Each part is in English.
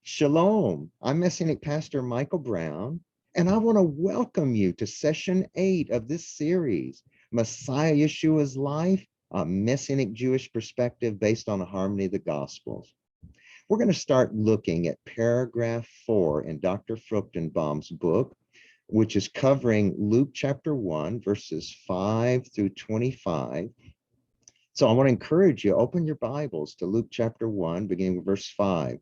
Shalom, I'm Messianic Pastor Michael Brown, and I want to welcome you to session 8 of this series, Messiah Yeshua's Life, a Messianic Jewish Perspective based on the harmony of the Gospels. We're going to start looking at paragraph 4 in Dr. Fruchtenbaum's book, which is covering Luke chapter 1, verses 5 through 25. So I want to encourage you, open your Bibles to Luke chapter 1, beginning with verse 5.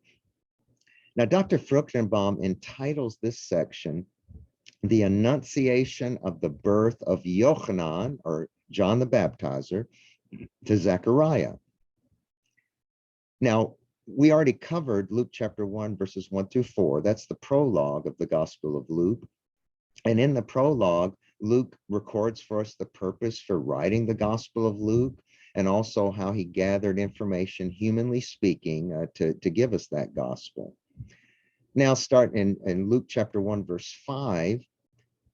Now, Dr. Fruchtenbaum entitles this section, The Annunciation of the Birth of Yochanan, or John the Baptizer, to Zachariah. Now, we already covered Luke chapter 1, verses 1 through 4. That's the prologue of the Gospel of Luke. And in the prologue, Luke records for us the purpose for writing the Gospel of Luke, and also how he gathered information, humanly speaking, to give us that gospel. Now, starting in Luke chapter 1, verse 5,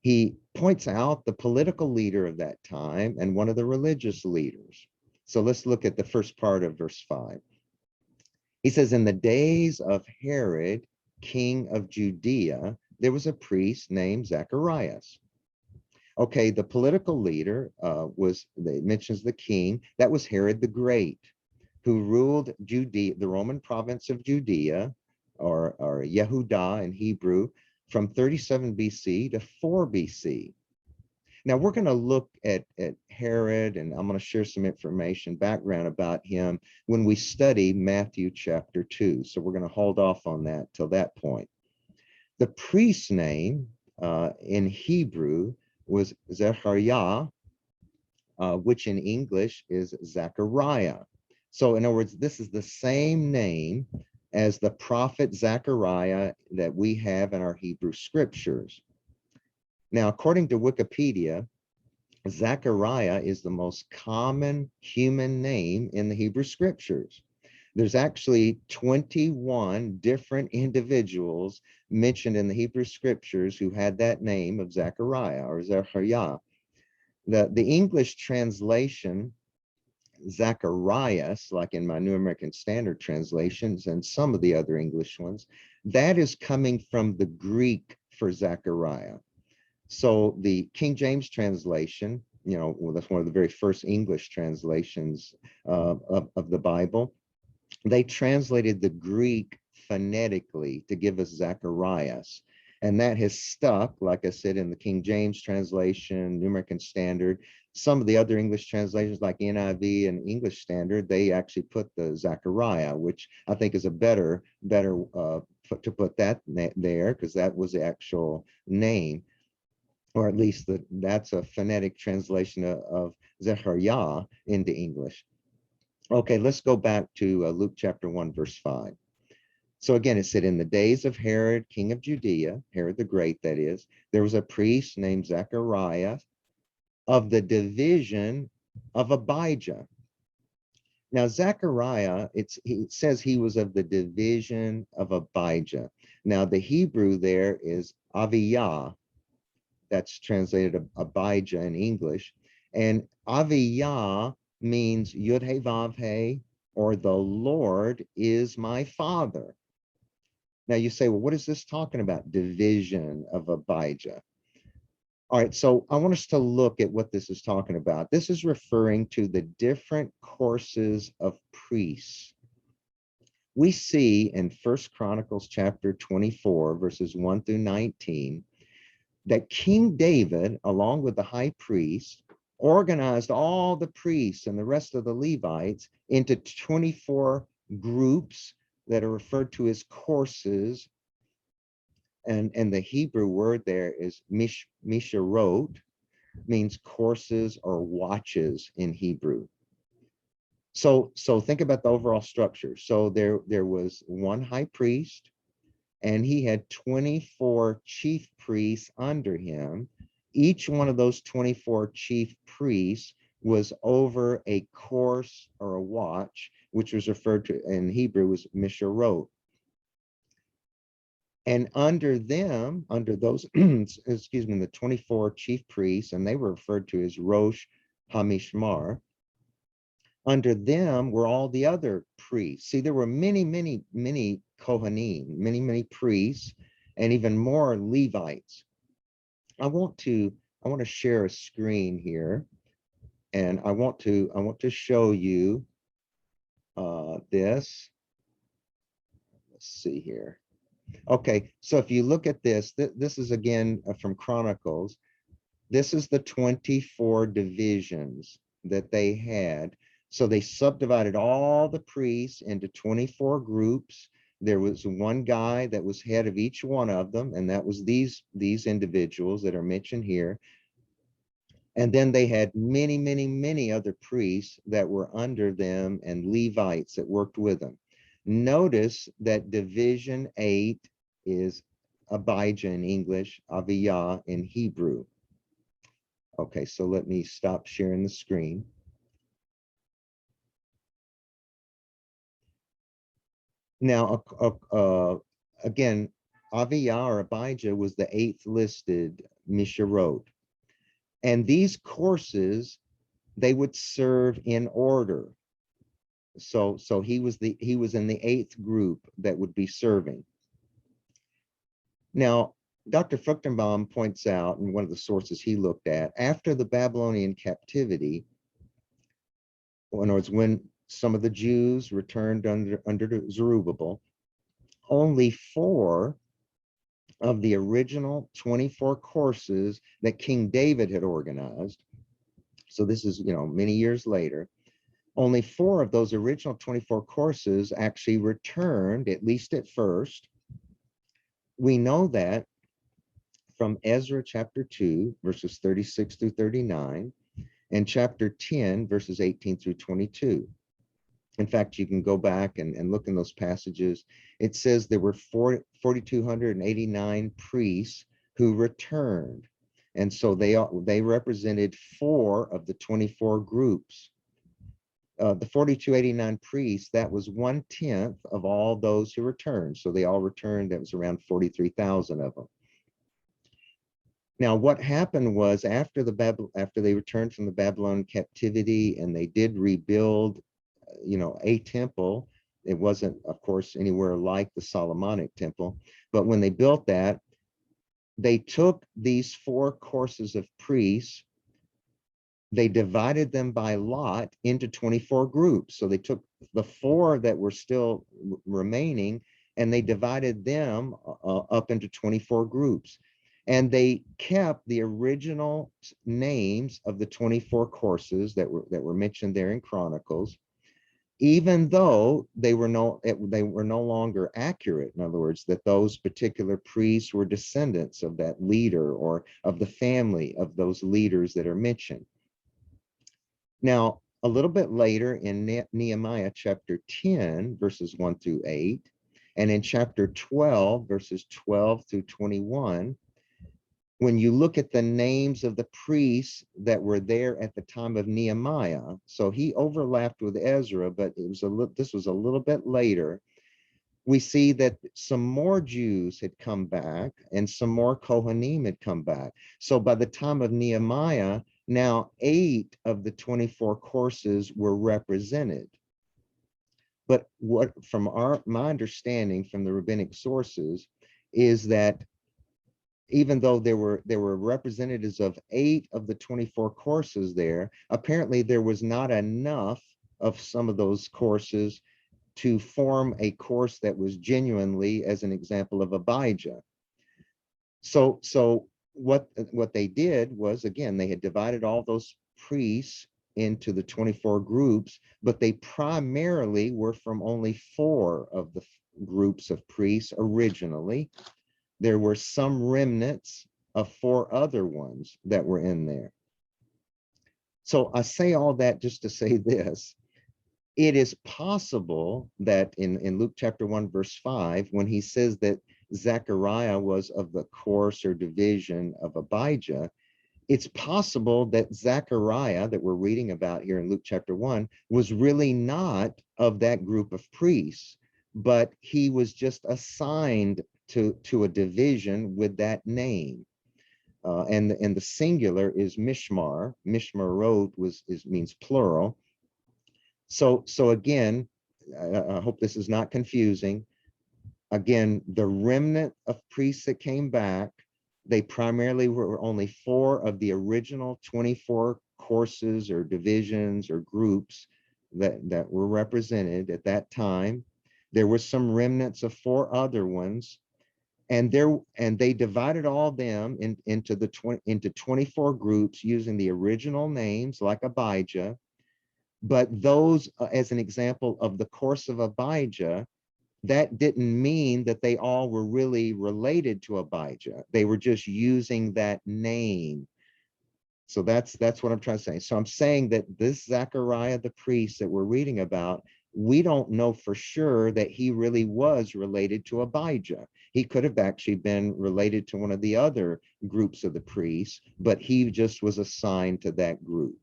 he points out the political leader of that time and one of the religious leaders. So let's look at the first part of verse 5. He says, in the days of Herod, king of Judea, there was a priest named Zacharias. Okay, the political leader it mentions the king, that was Herod the Great, who ruled Judea, the Roman province of Judea, or Yehudah in Hebrew, from 37 BC to 4 BC. Now we're going to look at Herod, and I'm going to share some information, background about him when we study Matthew chapter 2. So we're going to hold off on that till that point. The priest's name in Hebrew was Zachariah, which in English is Zachariah. So in other words, this is the same name as the prophet Zachariah that we have in our Hebrew scriptures. Now, according to Wikipedia, Zachariah is the most common human name in the Hebrew scriptures. There's actually 21 different individuals mentioned in the Hebrew scriptures who had that name of Zachariah or Zachariah. The English translation, Zacharias, like in my New American Standard translations and some of the other English ones, that is coming from the Greek for Zachariah. So the King James translation, well, that's one of the very first English translations of the Bible. They translated the Greek phonetically to give us Zacharias. And that has stuck, like I said, in the King James translation, New American Standard. Some of the other English translations like NIV and English Standard, they actually put the Zachariah, which I think is a better to put that there, because that was the actual name, or at least that's a phonetic translation of Zechariah into English. Okay, let's go back to Luke chapter 1, verse 5. So again, it said, in the days of Herod, king of Judea, Herod the Great, that is, there was a priest named Zachariah of the division of Abijah. Now, Zechariah, it says he was of the division of Abijah. Now, the Hebrew there is Aviyah. That's translated Abijah in English. And Aviyah means Yud-He Vav-He, or the Lord is my Father. Now you say, well, what is this talking about? Division of Abijah. All right, so I want us to look at what this is talking about. This is referring to the different courses of priests. We see in 1 Chronicles chapter 24, verses 1 through 19, that King David, along with the high priest, organized all the priests and the rest of the Levites into 24 groups that are referred to as courses. And the Hebrew word there is misharot, means courses or watches in Hebrew. So think about the overall structure. So there was one high priest, and he had 24 chief priests under him. Each one of those 24 chief priests was over a course or a watch, which was referred to in Hebrew as misharot. And under them, under those, excuse me, the 24 chief priests, and they were referred to as Rosh HaMishmar, Under them were all the other priests. See, there were many Kohanim, many priests, and even more Levites. I want to share a screen here, and I want to show you this. Let's see here. Okay, so if you look at this, this is again from Chronicles. This is the 24 divisions that they had. So they subdivided all the priests into 24 groups. There was one guy that was head of each one of them, and that was these individuals that are mentioned here. And then they had many other priests that were under them and Levites that worked with them. Notice that division 8 is Abijah in English, Aviyah in Hebrew. Okay, so let me stop sharing the screen. Now, again, Aviyah or Abijah was the 8th listed Misharot. And these courses, they would serve in order. So he was in the 8th group that would be serving. Now, Dr. Fruchtenbaum points out in one of the sources he looked at, after the Babylonian captivity, in other words, when some of the Jews returned under Zerubbabel, only 4 of the original 24 courses that King David had organized, so this is, many years later, only 4 of those original 24 courses actually returned, at least at first. We know that from Ezra chapter 2, verses 36 through 39, and chapter 10, verses 18 through 22. In fact, you can go back and look in those passages. It says there were 4,289 priests who returned. And so they represented 4 of the 24 groups. The 4,289 priests, that was 1/10 of all those who returned. So they all returned. That was around 43,000 of them. Now, what happened was after they returned from the Babylonian captivity and they did rebuild, a temple. It wasn't, of course, anywhere like the Solomonic temple, but when they built that, they took these 4 courses of priests, they divided them by lot into 24 groups. So they took the 4 that were still remaining and they divided them up into 24 groups. And they kept the original names of the 24 courses that were mentioned there in Chronicles, even though they were no longer accurate. In other words, that those particular priests were descendants of that leader or of the family of those leaders that are mentioned. Now, a little bit later in Nehemiah chapter 10, verses 1 through 8, and in chapter 12, verses 12 through 21, when you look at the names of the priests that were there at the time of Nehemiah, so he overlapped with Ezra, but this was a little bit later. We see that some more Jews had come back and some more Kohanim had come back. So by the time of Nehemiah, now 8 of the 24 courses were represented. But from my understanding from the rabbinic sources is that even though there were representatives of 8 of the 24 courses there, apparently there was not enough of some of those courses to form a course that was genuinely, as an example, of Abijah. So what they did was, again, they had divided all those priests into the 24 groups, but they primarily were from only 4 of the groups of priests originally. There were some remnants of 4 other ones that were in there. So I say all that just to say this. It is possible that in Luke chapter 1, verse 5, when he says that Zachariah was of the course or division of Abijah, it's possible that Zachariah that we're reading about here in Luke chapter 1 was really not of that group of priests, but he was just assigned to a division with that name. And the singular is Mishmar. Mishmarot means plural. So again, I hope this is not confusing. Again, the remnant of priests that came back, they primarily were only 4 of the original 24 courses or divisions or groups that were represented at that time. There were some remnants of 4 other ones, and they divided all them into 24 groups using the original names like Abijah. But those, as an example of the course of Abijah, that didn't mean that they all were really related to Abijah. They were just using that name. So that's what I'm trying to say. So I'm saying that this Zachariah the priest that we're reading about, we don't know for sure that he really was related to Abijah. He could have actually been related to one of the other groups of the priests, but he just was assigned to that group.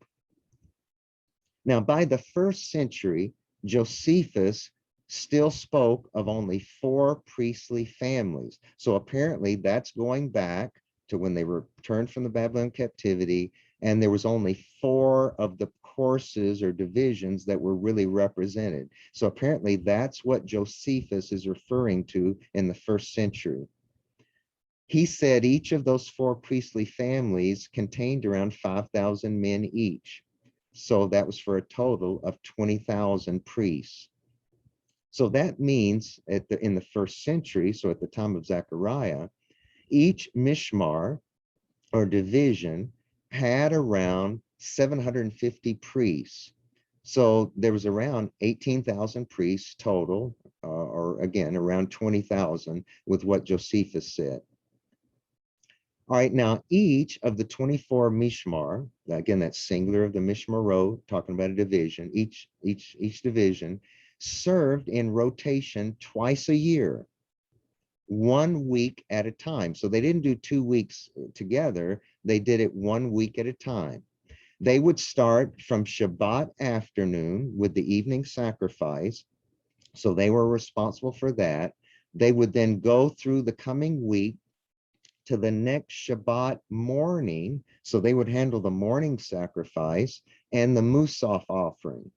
Now, by the 1st century, Josephus still spoke of only 4 priestly families. So apparently that's going back to when they returned from the Babylon captivity, and there was only 4 of the courses or divisions that were really represented. So apparently that's what Josephus is referring to in the 1st century. He said each of those 4 priestly families contained around 5,000 men each. So that was for a total of 20,000 priests. So that means in the 1st century, so at the time of Zechariah, each mishmar or division had around 750 priests. So there was around 18,000 priests total, or again, around 20,000 with what Josephus said. All right, now each of the 24 mishmar, again, that's singular of the mishmarot, talking about a division, each division served in rotation twice a year, 1 week at a time. So they didn't do 2 weeks together, they did it 1 week at a time. They would start from Shabbat afternoon with the evening sacrifice. So they were responsible for that. They would then go through the coming week to the next Shabbat morning. So they would handle the morning sacrifice and the Musaf offering.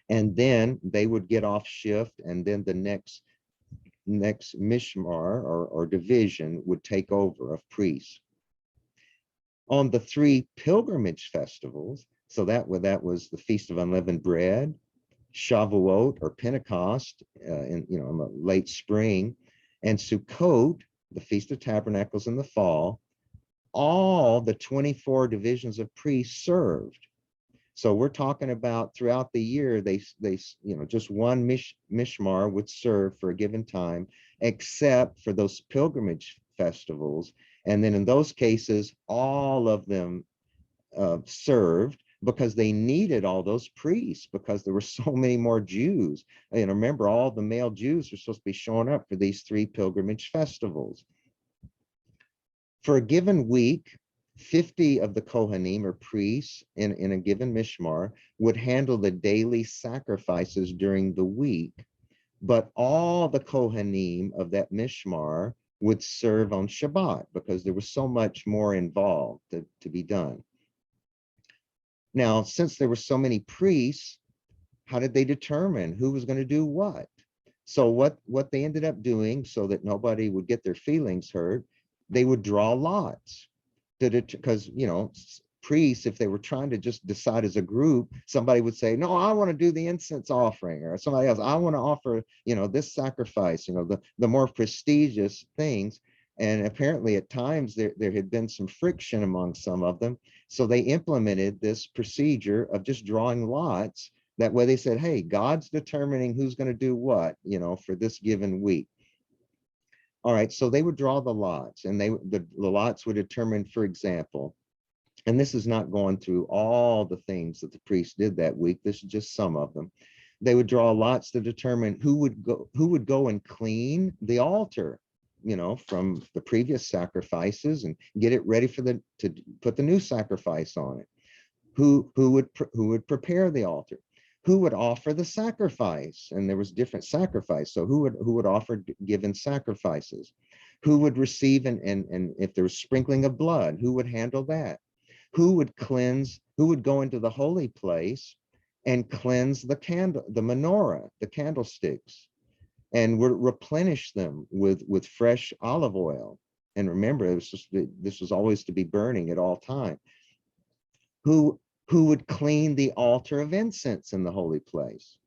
And then they would get off shift, and then the next mishmar or division would take over of priests. On the 3 pilgrimage festivals, so that was the Feast of Unleavened Bread, Shavuot or Pentecost in the late spring, and Sukkot, the Feast of Tabernacles in the fall, all the 24 divisions of priests served. So we're talking about throughout the year, they just one mishmar would serve for a given time, except for those pilgrimage festivals. And then in those cases, all of them served, because they needed all those priests, because there were so many more Jews. And remember, all the male Jews were supposed to be showing up for these 3 pilgrimage festivals. For a given week, 50 of the Kohanim or priests in a given mishmar would handle the daily sacrifices during the week, but all the Kohanim of that mishmar would serve on Shabbat, because there was so much more involved to be done. Now, since there were so many priests, how did they determine who was going to do what? So what they ended up doing, so that nobody would get their feelings hurt, they would draw lots. Because priests, if they were trying to just decide as a group, somebody would say, no, I want to do the incense offering, or somebody else, I want to offer this sacrifice, the more prestigious things. And apparently at times there had been some friction among some of them. So they implemented this procedure of just drawing lots. That way they said, hey, God's determining who's going to do what, for this given week. All right, so they would draw the lots, and the lots would determine, for example, and this is not going through all the things that the priest did that week, this is just some of them. They would draw lots to determine who would go and clean the altar, from the previous sacrifices, and get it ready to put the new sacrifice on it. Who would prepare the altar? Who would offer the sacrifice? And there was different sacrifice. So who would offer given sacrifices? Who would receive and if there was sprinkling of blood, who would handle that? Who would cleanse? Who would go into the holy place and cleanse the menorah, the candlesticks, and would replenish them with fresh olive oil. And remember, this was always to be burning at all time. Who would clean the altar of incense in the holy place?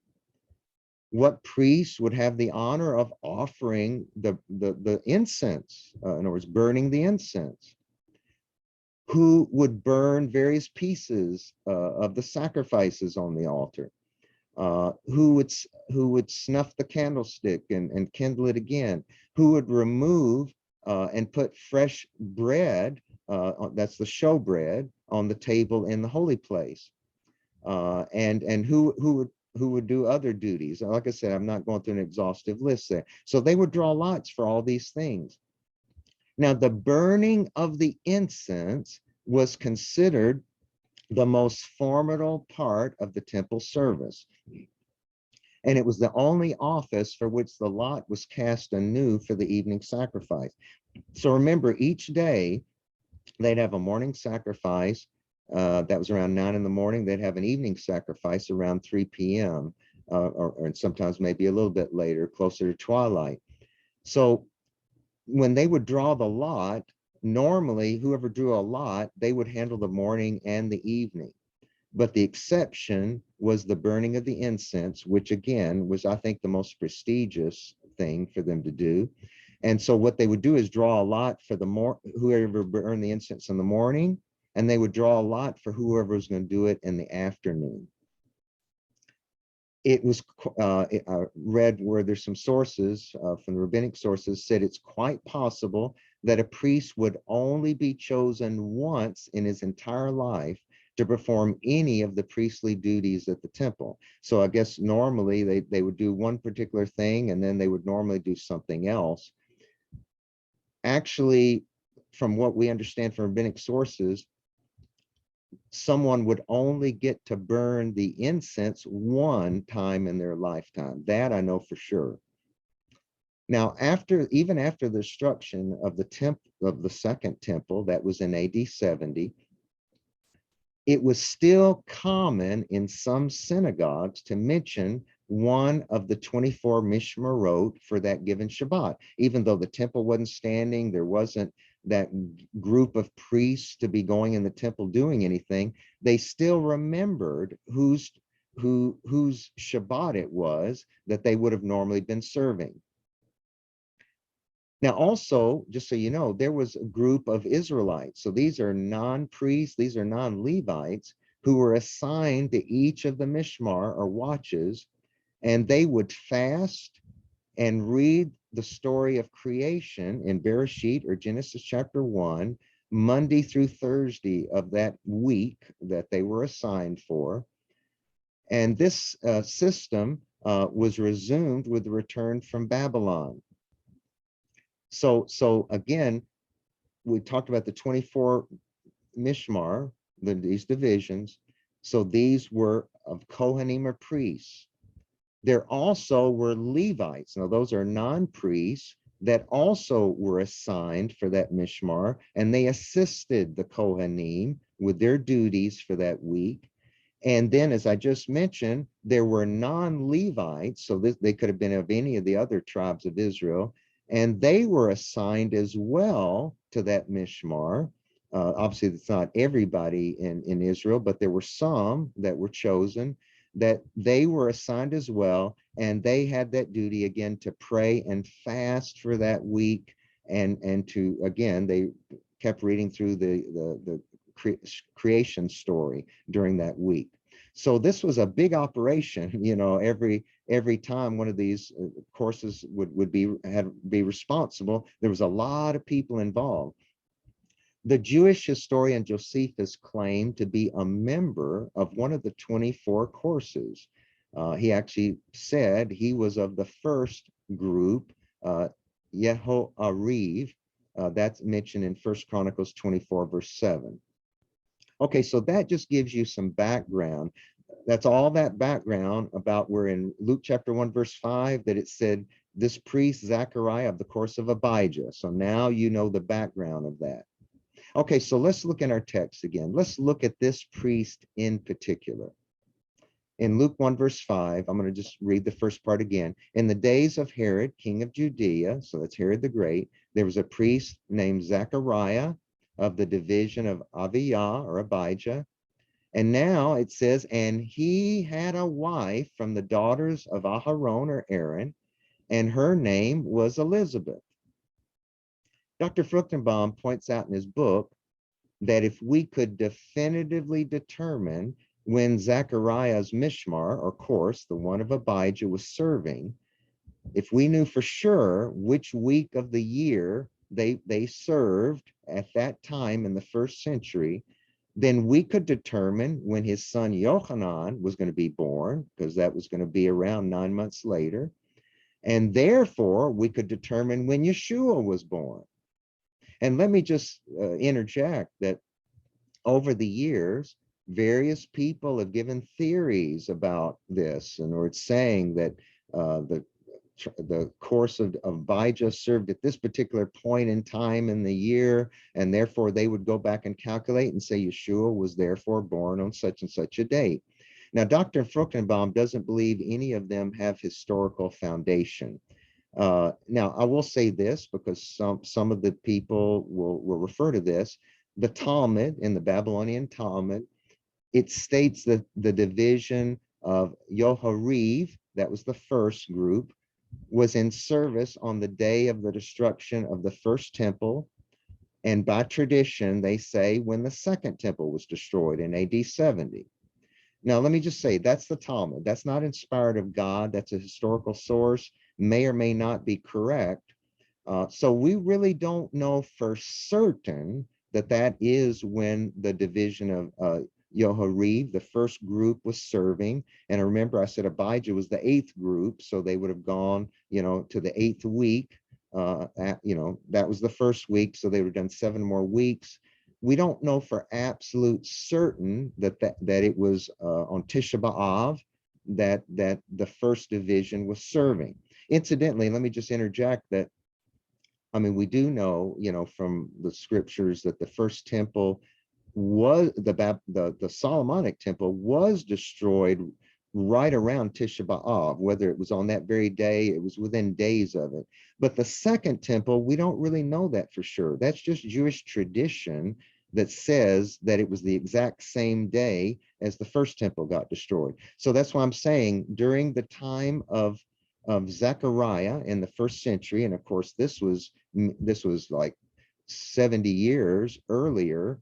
What priest would have the honor of offering the incense, in other words, burning the incense? Who would burn various pieces of the sacrifices on the altar? Who would snuff the candlestick and kindle it again? Who would remove and put fresh bread, that's the show bread, on the table in the holy place? And who would do other duties? Like I said, I'm not going through an exhaustive list there. So they would draw lots for all these things. Now, the burning of the incense was considered the most formidable part of the temple service. And it was the only office for which the lot was cast anew for the evening sacrifice. So remember, each day they'd have a morning sacrifice that was around 9 in the morning. They'd have an evening sacrifice around 3 p.m. Or sometimes maybe a little bit later, closer to twilight. So when they would draw the lot, normally whoever drew a lot, they would handle the morning and the evening. But the exception was the burning of the incense, which again was, I think, the most prestigious thing for them to do. And so what they would do is draw a lot for whoever burned the incense in the morning, and they would draw a lot for whoever was going to do it in the afternoon. It was I read where there's some sources from the rabbinic sources said it's quite possible that a priest would only be chosen once in his entire life to perform any of the priestly duties at the temple. So I guess normally they would do one particular thing, and then they would normally do something else. Actually, from what we understand from rabbinic sources, someone would only get to burn the incense one time in their lifetime. That I know for sure. Now, even after the destruction of the second temple, that was in AD 70, it was still common in some synagogues to mention one of the 24 mishmarot for that given Shabbat. Even though the temple wasn't standing, there wasn't that group of priests to be going in the temple doing anything, they still remembered whose Shabbat it was that they would have normally been serving. Now, also, just so you know, there was a group of Israelites. So these are non-priests, these are non-Levites who were assigned to each of the Mishmar or watches, and they would fast and read the story of creation in Bereshit or Genesis chapter 1, Monday through Thursday of that week that they were assigned for. And this system was resumed with the return from Babylon. So again, we talked about the 24 Mishmar, these divisions. So these were of Kohanim or priests. There also were Levites. Now those are non-priests that also were assigned for that Mishmar, and they assisted the Kohanim with their duties for that week. And then, as I just mentioned, there were non-Levites, so they could have been of any of the other tribes of Israel, and they were assigned as well to that Mishmar. Obviously, it's not everybody in Israel, but there were some that were chosen that they were assigned as well, and they had that duty again to pray and fast for that week, and to, again, they kept reading through the creation story during that week. So this was a big operation, you know, every time one of these courses would be responsible. There was a lot of people involved. The Jewish historian Josephus claimed to be a member of one of the 24 courses. He actually said he was of the first group, Yehoariv. That's mentioned in 1 Chronicles 24, verse 7. Okay, so that just gives you some background. That's all that background about where in Luke chapter 1, verse 5, that it said this priest Zachariah of the course of Abijah. So now you know the background of that. Okay, so let's look in our text again. Let's look at this priest in particular. In Luke 1, verse 5, I'm going to just read the first part again. In the days of Herod, king of Judea, so that's Herod the Great, there was a priest named Zachariah of the division of Abijah or Abijah. And now it says, and he had a wife from the daughters of Aharon or Aaron, and her name was Elizabeth. Dr. Fruchtenbaum points out in his book that if we could definitively determine when Zachariah's Mishmar, or course, the one of Abijah, was serving, if we knew for sure which week of the year they served at that time in the first century, then we could determine when his son Yochanan was going to be born, because that was going to be around 9 months later. And therefore, we could determine when Yeshua was born. And let me just interject that over the years, various people have given theories about this, and it's saying that the course of Abijah served at this particular point in time in the year, and therefore they would go back and calculate and say Yeshua was therefore born on such and such a date. Now, Dr. Fruchtenbaum doesn't believe any of them have historical foundation. Now, I will say this because some of the people will refer to this. The Talmud, in the Babylonian Talmud, it states that the division of Yohariv, that was the first group, was in service on the day of the destruction of the first temple. And by tradition, they say when the second temple was destroyed in AD 70. Now, let me just say, that's the Talmud. That's not inspired of God. That's a historical source, may or may not be correct. So we really don't know for certain that that is when the division of Yohariv, the first group, was serving. And I remember I said Abijah was the 8th group, so they would have gone, to the 8th week. That was the first week, so they would have done 7 more weeks. We don't know for absolute certain that it was on Tisha B'Av that the first division was serving. Incidentally, let me just interject that, I mean, we do know, from the scriptures that the first temple was the Solomonic temple was destroyed right around Tisha B'Av. Whether it was on that very day, it was within days of it. But the second temple, we don't really know that for sure. That's just Jewish tradition that says that it was the exact same day as the first temple got destroyed. So that's why I'm saying during the time of Zechariah in the first century, and of course this was like 70 years earlier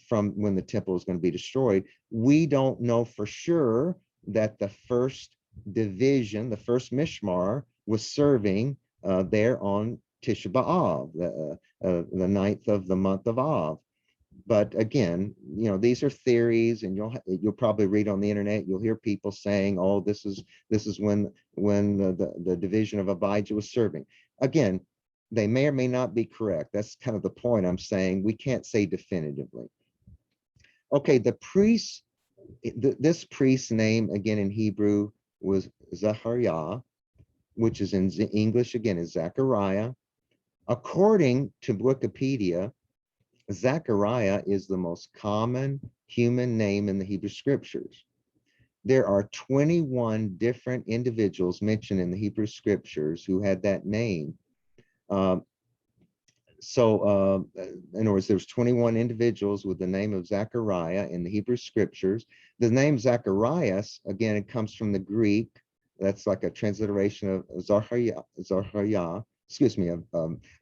from when the temple is going to be destroyed. We don't know for sure that the first division, the first Mishmar, was serving there on Tisha B'Av, the 9th of the month of Av. But again, these are theories, and you'll probably read on the internet. You'll hear people saying, "Oh, this is when the division of Abijah was serving." Again, they may or may not be correct. That's kind of the point I'm saying. We can't say definitively. Okay, the priest, this priest's name again in Hebrew was Zachariah, which is in English again is Zachariah. According to Wikipedia, Zachariah is the most common human name in the Hebrew scriptures. There are 21 different individuals mentioned in the Hebrew scriptures who had that name. In other words, there's 21 individuals with the name of Zachariah in the Hebrew scriptures. The name Zacharias, again, it comes from the Greek. That's like a transliteration of Zachariah,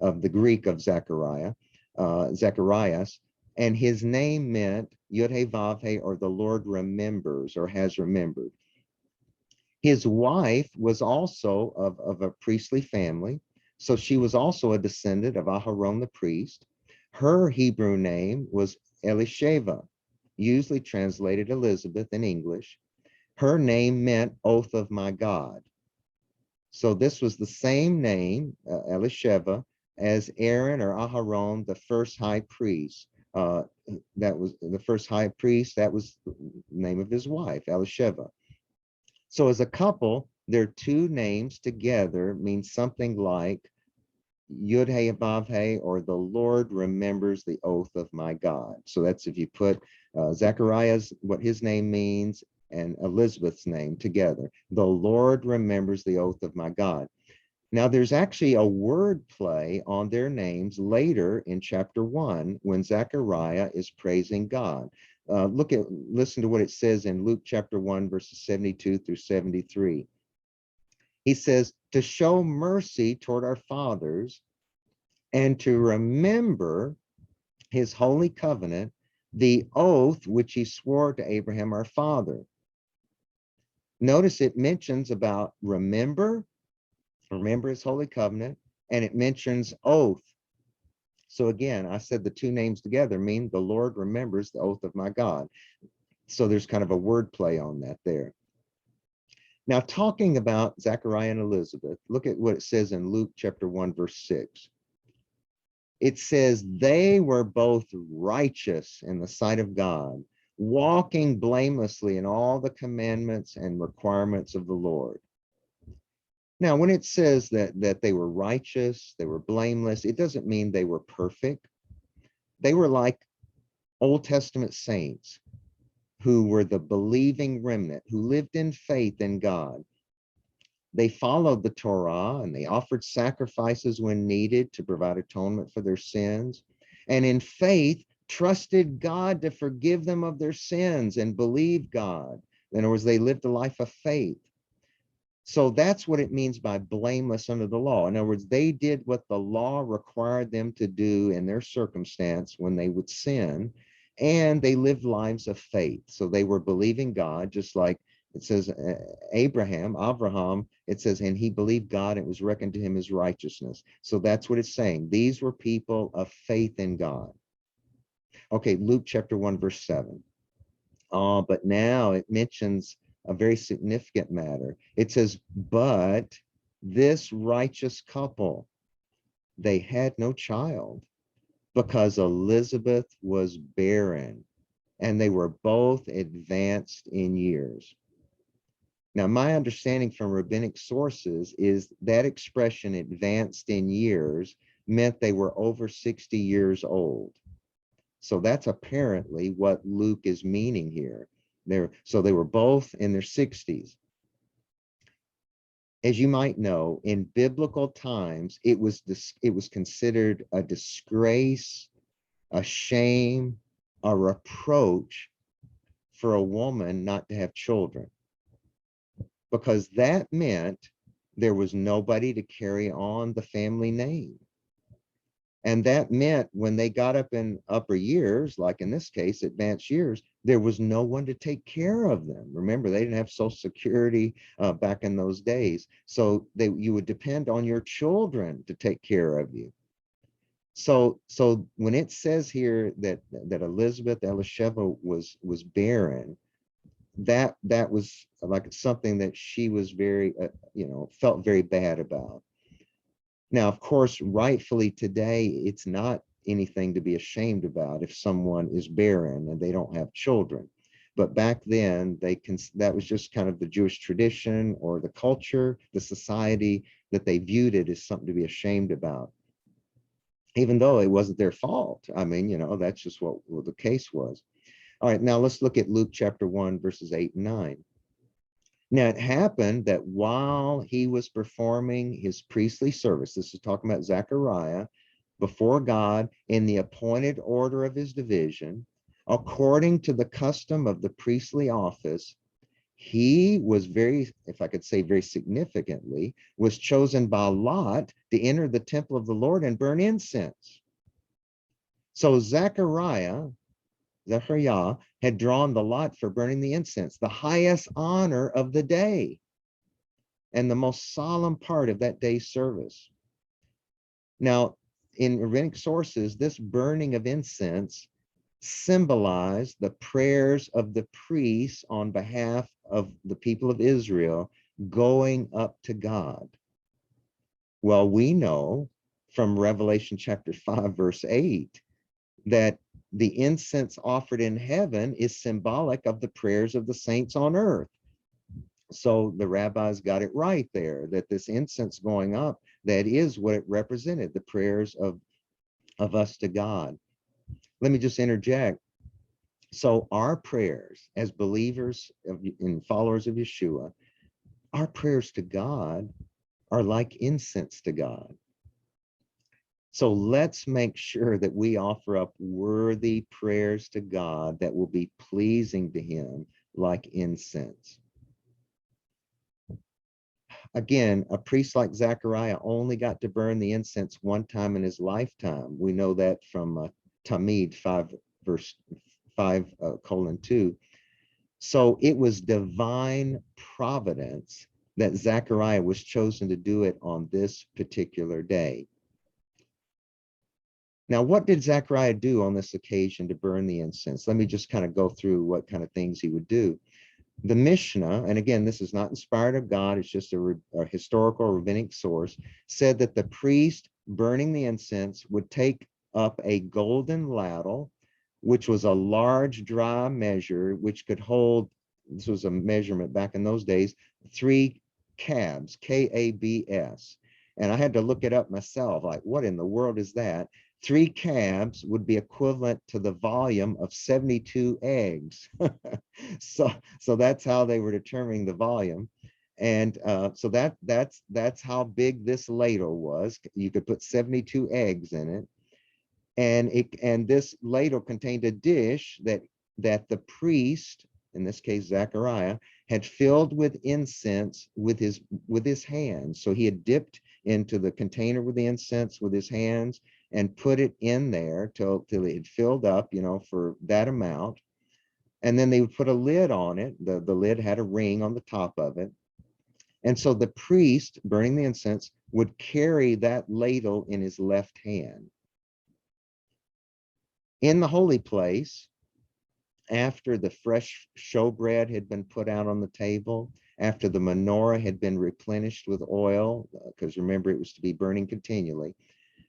of the Greek of Zachariah. Zacharias, and his name meant Yod-Heh-Vav-Heh, or the Lord remembers or has remembered. His wife was also of a priestly family, so she was also a descendant of Aharon the priest. Her Hebrew name was Elisheva, usually translated Elizabeth in English. Her name meant oath of my God. So this was the same name, Elisheva, as Aaron or Aharon, the first high priest. That was the first high priest. That was the name of his wife, Elisheva. So as a couple, their two names together mean something like Yod-Heh-Vav-Heh, or the Lord remembers the oath of my God. So that's if you put Zachariah's, what his name means, and Elizabeth's name together. The Lord remembers the oath of my God. Now, there's actually a word play on their names later in chapter 1 when Zechariah is praising God. Listen to what it says in Luke chapter 1, verses 72 through 73. He says, to show mercy toward our fathers and to remember his holy covenant, the oath which he swore to Abraham our father. Notice it mentions about remember his holy covenant, and it mentions oath. So again, I said the two names together mean the Lord remembers the oath of my God. So there's kind of a word play on that there. Now, talking about Zechariah and Elizabeth, look at what it says in Luke chapter 1, verse 6. It says, they were both righteous in the sight of God, walking blamelessly in all the commandments and requirements of the Lord. Now, when it says that they were righteous, they were blameless, it doesn't mean they were perfect. They were like Old Testament saints who were the believing remnant, who lived in faith in God. They followed the Torah and they offered sacrifices when needed to provide atonement for their sins. And in faith, trusted God to forgive them of their sins and believed God. In other words, they lived a life of faith. So that's what it means by blameless under the law. In other words, they did what the law required them to do in their circumstance when they would sin, and they lived lives of faith. So they were believing God, just like it says Abraham, it says, and he believed God, and it was reckoned to him as righteousness. So that's what it's saying. These were people of faith in God. Okay, Luke chapter 1, verse 7. But now it mentions a very significant matter. It says, but this righteous couple, they had no child because Elizabeth was barren and they were both advanced in years. Now, my understanding from rabbinic sources is that expression advanced in years meant they were over 60 years old. So that's apparently what Luke is meaning here. So they were both in their 60s. As you might know, in biblical times, it was considered a disgrace, a shame, a reproach for a woman not to have children, because that meant there was nobody to carry on the family name. And that meant when they got up in upper years, like in this case, advanced years, there was no one to take care of them. Remember, they didn't have Social Security back in those days. So you would depend on your children to take care of you. So when it says here that Elizabeth Elisheva was barren, that was like something that she was very, felt very bad about. Now, of course, rightfully today, it's not anything to be ashamed about if someone is barren and they don't have children. But back then, that was just kind of the Jewish tradition or the culture, the society, that they viewed it as something to be ashamed about, even though it wasn't their fault. I mean, that's just what the case was. All right, now let's look at Luke chapter 1, verses 8 and 9. Now, it happened that while he was performing his priestly service, this is talking about Zechariah, before God in the appointed order of his division, according to the custom of the priestly office, he was very, if I could say very significantly, was chosen by lot to enter the temple of the Lord and burn incense. So Zechariah had drawn the lot for burning the incense, the highest honor of the day and the most solemn part of that day's service. Now, in rabbinic sources, this burning of incense symbolized the prayers of the priests on behalf of the people of Israel going up to God. Well, we know from Revelation chapter 5, verse 8, that the incense offered in heaven is symbolic of the prayers of the saints on earth. So the rabbis got it right there, that this incense going up, that is what it represented, the prayers of us to God. Let me just interject. So our prayers as believers and followers of Yeshua, our prayers to God are like incense to God. So let's make sure that we offer up worthy prayers to God that will be pleasing to him like incense. Again, a priest like Zachariah only got to burn the incense one time in his lifetime. We know that from Tamid 5 verse 5 colon 2. So it was divine providence that Zachariah was chosen to do it on this particular day. Now, what did Zechariah do on this occasion to burn the incense? Let me just kind of go through what kind of things he would do. The Mishnah, and again, this is not inspired of God, it's just a historical rabbinic source, said that the priest burning the incense would take up a golden ladle, which was a large dry measure, which could hold, this was a measurement back in those days, 3 cabs, K-A-B-S. And I had to look it up myself, like, what in the world is that? 3 cabs would be equivalent to the volume of 72 eggs. So that's how they were determining the volume. And so that's how big this ladle was. You could put 72 eggs in it. And this ladle contained a dish that the priest, in this case Zachariah, had filled with incense with his hands. So he had dipped into the container with the incense with his hands and put it in there till it had filled up, for that amount. And then they would put a lid on it. The lid had a ring on the top of it. And so the priest burning the incense would carry that ladle in his left hand. In the holy place, after the fresh showbread had been put out on the table, after the menorah had been replenished with oil, because remember it was to be burning continually,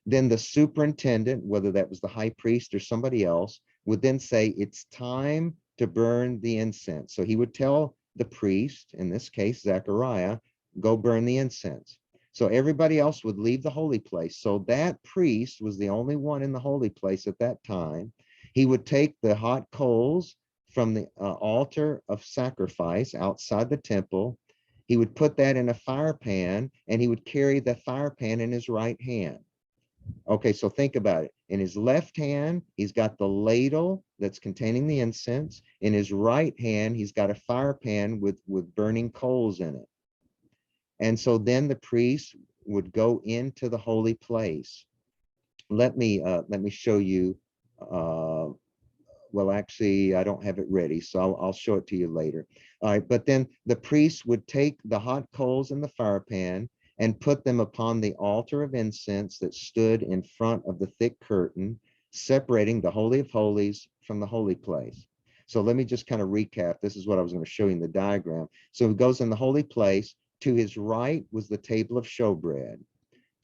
then the superintendent, whether that was the high priest or somebody else, would then say, it's time to burn the incense. So he would tell the priest, in this case, Zechariah, go burn the incense. So everybody else would leave the holy place. So that priest was the only one in the holy place at that time. He would take the hot coals from the altar of sacrifice outside the temple. He would put that in a fire pan, and he would carry the fire pan in his right hand. Okay, so think about it. In his left hand, he's got the ladle that's containing the incense. In his right hand, he's got a fire pan with burning coals in it. And so then the priest would go into the holy place. Let me show you. Well, actually, I don't have it ready, so I'll show it to you later. All right, but then the priest would take the hot coals in the fire pan and put them upon the altar of incense that stood in front of the thick curtain, separating the Holy of Holies from the holy place. So let me just kind of recap. This is what I was going to show you in the diagram. So it goes in the holy place. To his right was the table of showbread.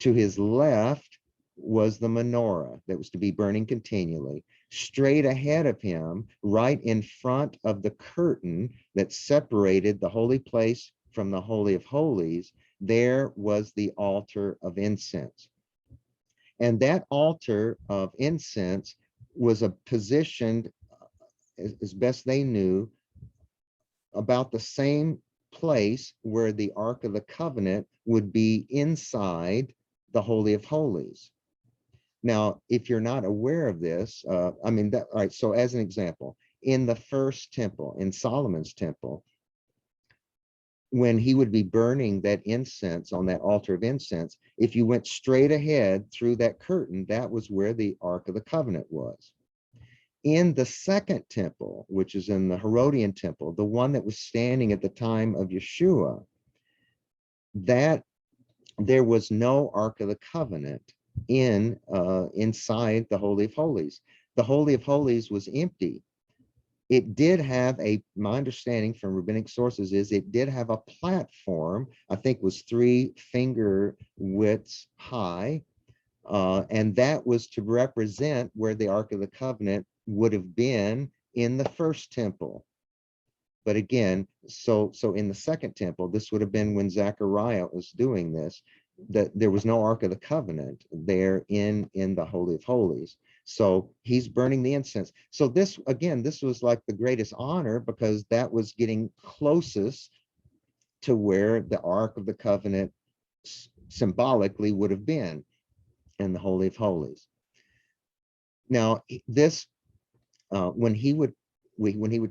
To his left was the menorah that was to be burning continually. Straight ahead of him, right in front of the curtain that separated the holy place from the Holy of Holies, there was the altar of incense. And that altar of incense was positioned, as best they knew, about the same place where the Ark of the Covenant would be inside the Holy of Holies. Now, if you're not aware of this, all right, so as an example, in the first temple, in Solomon's temple, when he would be burning that incense on that altar of incense, if you went straight ahead through that curtain, that was where the Ark of the Covenant was. In the second temple, which is in the Herodian temple, the one that was standing at the time of Yeshua, that there was no Ark of the Covenant inside the Holy of Holies. The Holy of Holies was empty. It did have my understanding from rabbinic sources is it did have a platform, I think was 3 finger widths high, and that was to represent where the Ark of the Covenant would have been in the first temple. But again, so in the second temple, this would have been when Zechariah was doing this, that there was no Ark of the Covenant there in the Holy of Holies. So he's burning the incense. So this, again, this was like the greatest honor because that was getting closest to where the Ark of the Covenant symbolically would have been in the Holy of Holies. Now, this, when he would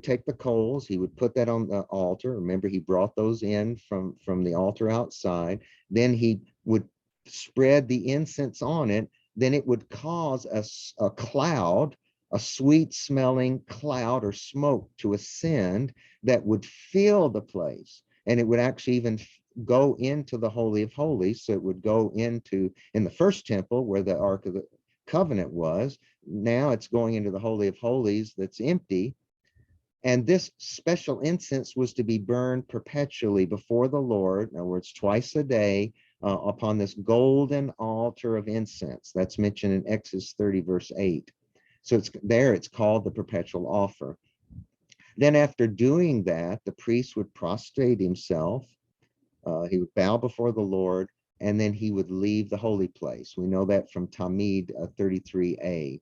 take the coals, he would put that on the altar. Remember, he brought those in from the altar outside. Then he would spread the incense on it. Then it would cause a cloud, a sweet smelling cloud or smoke to ascend that would fill the place. And it would actually even go into the Holy of Holies. So it would go into, in the first temple where the Ark of the Covenant was. Now it's going into the Holy of Holies that's empty. And this special incense was to be burned perpetually before the Lord, in other words, twice a day, upon this golden altar of incense. That's mentioned in Exodus 30, verse 8. So it's called the perpetual offer. Then after doing that, the priest would prostrate himself. He would bow before the Lord, and then he would leave the holy place. We know that from Talmud 33a.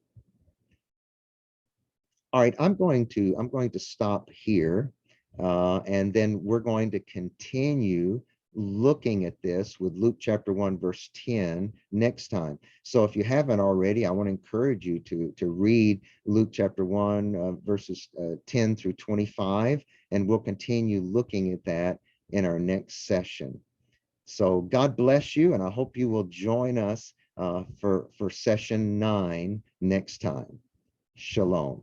All right, I'm going to stop here, and then we're going to continue looking at this with Luke chapter 1, verse 10 next time. So if you haven't already, I want to encourage you to read Luke chapter 1, verses 10 through 25, and we'll continue looking at that in our next session. So God bless you, and I hope you will join us for session 9 next time. Shalom.